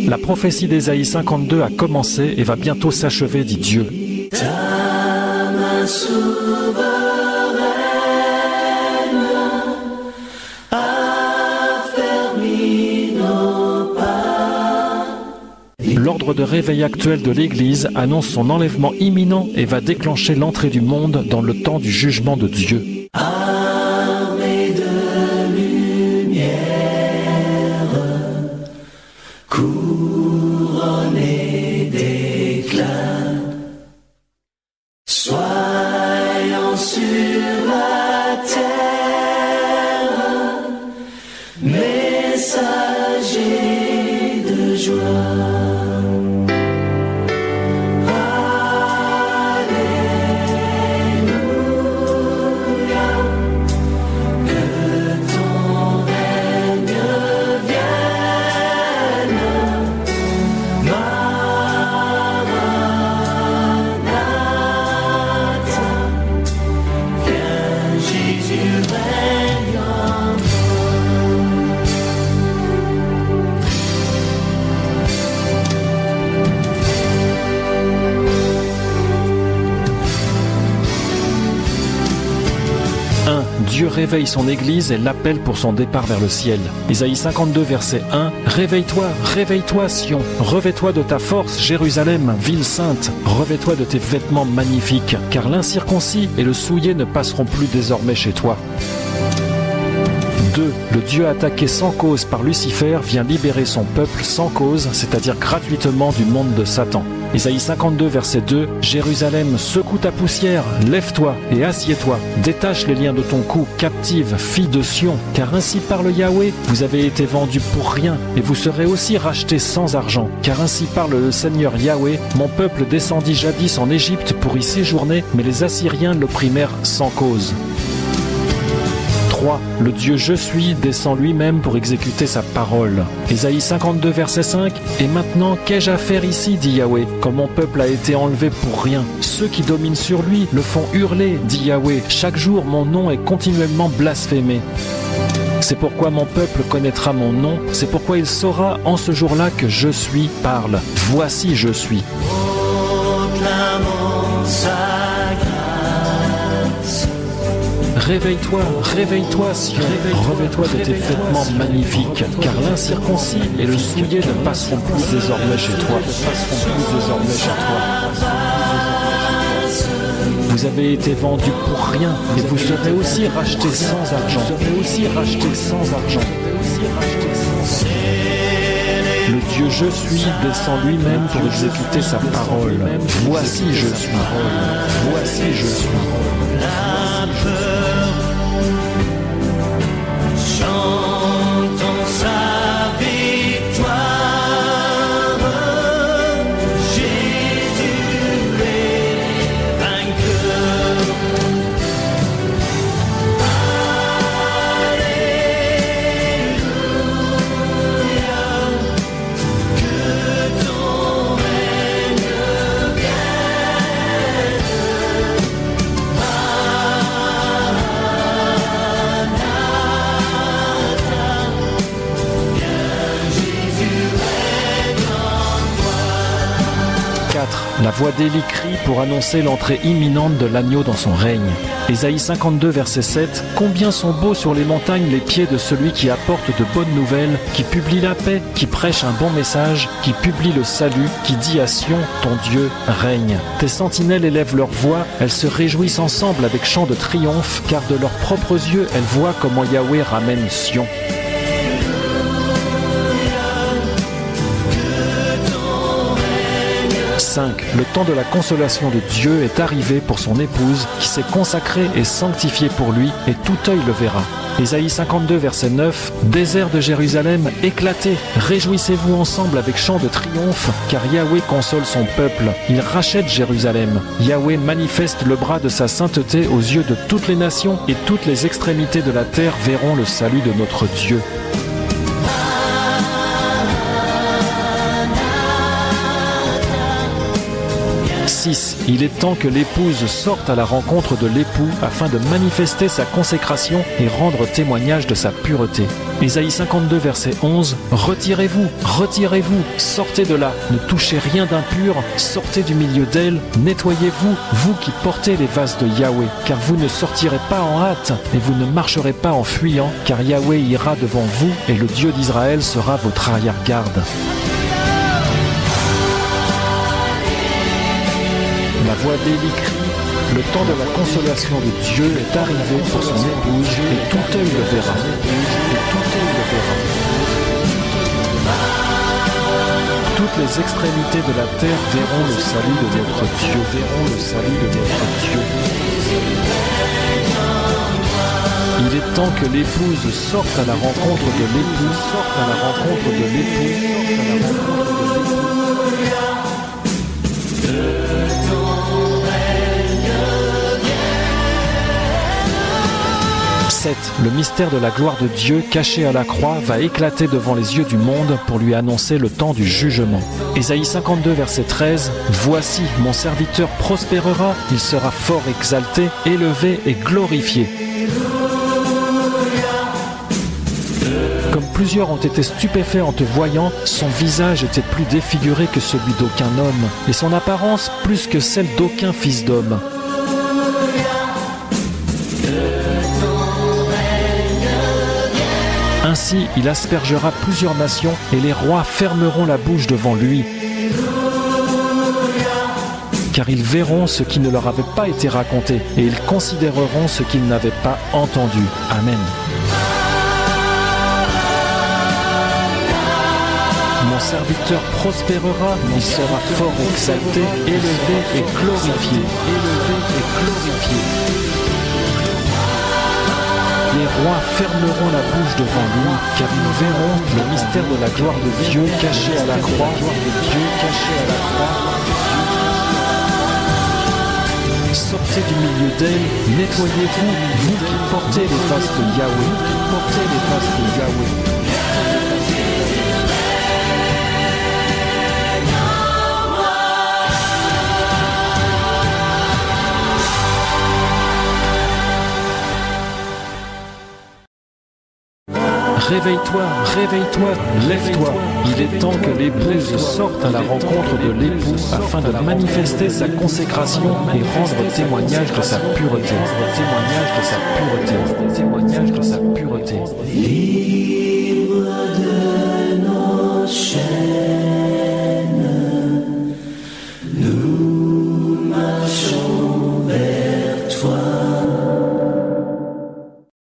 La prophétie d'Ésaïe 52 a commencé et va bientôt s'achever, dit Dieu. Ta main souveraine affermit nos pas. L'ordre de réveil actuel de l'Église annonce son enlèvement imminent et va déclencher l'entrée du monde dans le temps du jugement de Dieu. Armée de lumière, couronnée d'éclat, soyons sur la terre, messagers de joie. Dieu réveille son Église et l'appelle pour son départ vers le ciel. Ésaïe 52, verset 1. Réveille-toi, réveille-toi, Sion. Revêt-toi de ta force, Jérusalem, ville sainte. Revêt-toi de tes vêtements magnifiques, car l'incirconcis et le souillé ne passeront plus désormais chez toi. 2. Le Dieu attaqué sans cause par Lucifer vient libérer son peuple sans cause, c'est-à-dire gratuitement du monde de Satan. Ésaïe 52, verset 2. Jérusalem, secoue ta poussière, lève-toi et assieds-toi. Détache les liens de ton cou, captive, fille de Sion. Car ainsi parle Yahweh, vous avez été vendus pour rien, et vous serez aussi rachetés sans argent. Car ainsi parle le Seigneur Yahweh, mon peuple descendit jadis en Égypte pour y séjourner, mais les Assyriens l'opprimèrent sans cause. 3. Le Dieu Je suis descend lui-même pour exécuter sa parole. Ésaïe 52, verset 5. Et maintenant, qu'ai-je à faire ici, dit Yahweh, quand mon peuple a été enlevé pour rien? Ceux qui dominent sur lui le font hurler, dit Yahweh. Chaque jour, mon nom est continuellement blasphémé. C'est pourquoi mon peuple connaîtra mon nom, c'est pourquoi il saura en ce jour-là que Je suis parle. Voici Je suis. Proclamons sa grâce. Réveille-toi, réveille-toi, Sion. Revêt-toi de tes vêtements magnifiques, car l'incirconcis et le souillé ne passeront plus désormais chez toi. Vous avez été vendus pour rien, et vous serez aussi rachetés sans argent. Le Dieu Je suis descend lui-même pour exécuter sa parole. Voici Je suis. Voici Je suis. Chantons sa victoire. Jésus est vainqueur. Alléluia. Que ton règne vienne. La voix d'Élie crie pour annoncer l'entrée imminente de l'agneau dans son règne. Ésaïe 52, verset 7. Combien sont beaux sur les montagnes les pieds de celui qui apporte de bonnes nouvelles, qui publie la paix, qui prêche un bon message, qui publie le salut, qui dit à Sion, ton Dieu règne. Tes sentinelles élèvent leur voix, elles se réjouissent ensemble avec chant de triomphe, car de leurs propres yeux, elles voient comment Yahweh ramène Sion. 5. Le temps de la consolation de Dieu est arrivé pour son épouse, qui s'est consacrée et sanctifiée pour lui, et tout œil le verra. Ésaïe 52, verset 9. Désert de Jérusalem, éclatez, réjouissez-vous ensemble avec chant de triomphe, car Yahweh console son peuple, il rachète Jérusalem. Yahweh manifeste le bras de sa sainteté aux yeux de toutes les nations, et toutes les extrémités de la terre verront le salut de notre Dieu. 6. Il est temps que l'épouse sorte à la rencontre de l'époux afin de manifester sa consécration et rendre témoignage de sa pureté. Ésaïe 52, verset 11. Retirez-vous, retirez-vous, sortez de là, ne touchez rien d'impur, sortez du milieu d'elle, nettoyez-vous, vous qui portez les vases de Yahweh, car vous ne sortirez pas en hâte et vous ne marcherez pas en fuyant, car Yahweh ira devant vous et le Dieu d'Israël sera votre arrière-garde. La voix d'Élie crie, le temps de la consolation de Dieu est arrivé pour son épouse et tout œil le verra. Et tout œil le verra. Toutes les extrémités de la terre verront le salut de notre Dieu, verront le salut de notre Dieu. Il est temps que l'épouse sorte à la rencontre de l'époux, sorte à la rencontre de l'époux, sorte à la rencontre de l'époux. 7. Le mystère de la gloire de Dieu caché à la croix va éclater devant les yeux du monde pour lui annoncer le temps du jugement. Ésaïe 52, verset 13. Voici, mon serviteur prospérera, il sera fort exalté, élevé et glorifié. Comme plusieurs ont été stupéfaits en te voyant, son visage était plus défiguré que celui d'aucun homme, et son apparence plus que celle d'aucun fils d'homme. Ainsi, il aspergera plusieurs nations, et les rois fermeront la bouche devant lui. Car ils verront ce qui ne leur avait pas été raconté, et ils considéreront ce qu'ils n'avaient pas entendu. Amen. Mon serviteur prospérera, il sera fort exalté, élevé et glorifié. Élevé et glorifié. Les rois fermeront la bouche devant lui, car ils verront le mystère de la gloire de Dieu caché à la croix. Sortez du milieu d'elle, nettoyez-vous, vous qui portez les vases de Yahweh, qui portez les vases de Yahweh. Réveille-toi, réveille-toi, lève-toi. Il est temps que l'épouse sorte à la rencontre de l'époux afin de manifester sa consécration et rendre témoignage de sa pureté. Témoignage de sa pureté. Témoignage de sa pureté.